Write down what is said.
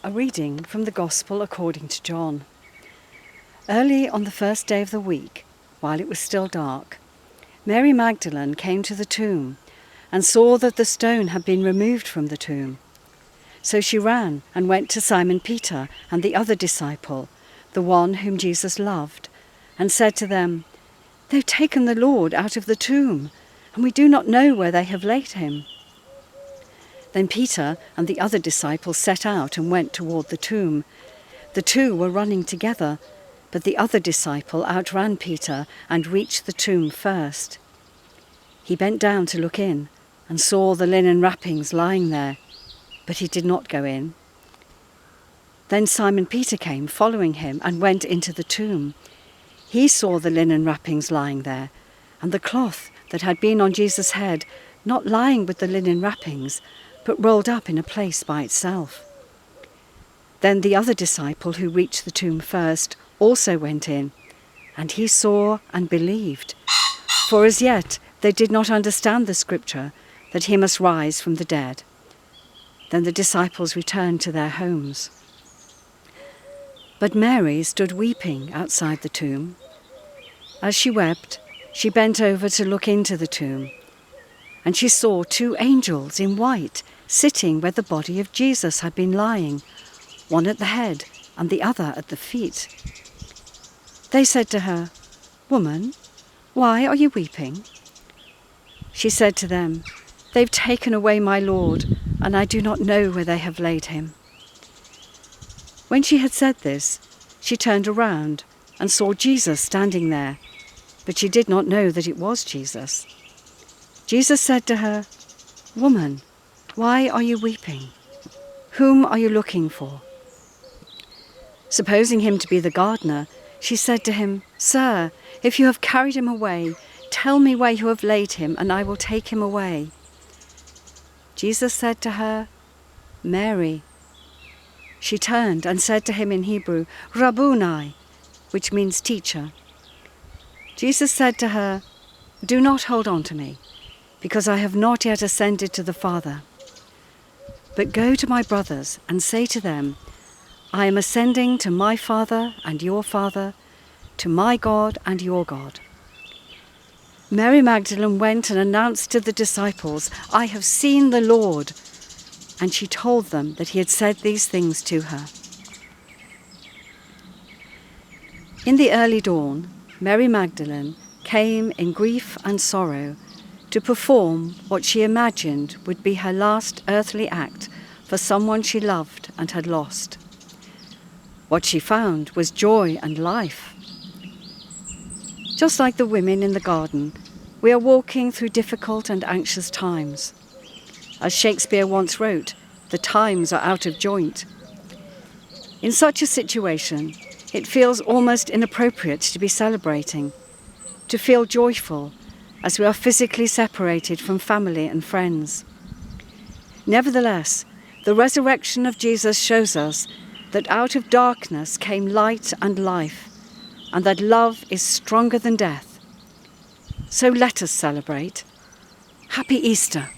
A reading from the Gospel according to John. Early on the first day of the week, while it was still dark, Mary Magdalene came to the tomb and saw that the stone had been removed from the tomb. So she ran and went to Simon Peter and the other disciple, the one whom Jesus loved, and said to them, "They've taken the Lord out of the tomb, and we do not know where they have laid him." Then Peter and the other disciple set out and went toward the tomb. The two were running together, but the other disciple outran Peter and reached the tomb first. He bent down to look in and saw the linen wrappings lying there, but he did not go in. Then Simon Peter came, following him, and went into the tomb. He saw the linen wrappings lying there, and the cloth that had been on Jesus' head, not lying with the linen wrappings, but rolled up in a place by itself. Then the other disciple who reached the tomb first also went in, and he saw and believed, for as yet they did not understand the scripture that he must rise from the dead. Then the disciples returned to their homes. But Mary stood weeping outside the tomb. As she wept, she bent over to look into the tomb, and she saw two angels in white sitting where the body of Jesus had been lying, one at the head and the other at the feet. They said to her, "Woman, why are you weeping?" She said to them, "They've taken away my Lord, and I do not know where they have laid him." When she had said this, she turned around and saw Jesus standing there, but she did not know that it was Jesus. Jesus said to her, "Woman, why are you weeping? Whom are you looking for?" Supposing him to be the gardener, she said to him, "Sir, if you have carried him away, tell me where you have laid him, and I will take him away." Jesus said to her, "Mary." She turned and said to him in Hebrew, "Rabboni," which means teacher. Jesus said to her, "Do not hold on to me, because I have not yet ascended to the Father. But go to my brothers and say to them, I am ascending to my Father and your Father, to my God and your God." Mary Magdalene went and announced to the disciples, "I have seen the Lord," and she told them that he had said these things to her. In the early dawn, Mary Magdalene came in grief and sorrow to perform what she imagined would be her last earthly act for someone she loved and had lost. What she found was joy and life. Just like the women in the garden, we are walking through difficult and anxious times. As Shakespeare once wrote, "The times are out of joint." In such a situation, it feels almost inappropriate to be celebrating, to feel joyful, as we are physically separated from family and friends. Nevertheless, the resurrection of Jesus shows us that out of darkness came light and life, and that love is stronger than death. So let us celebrate. Happy Easter!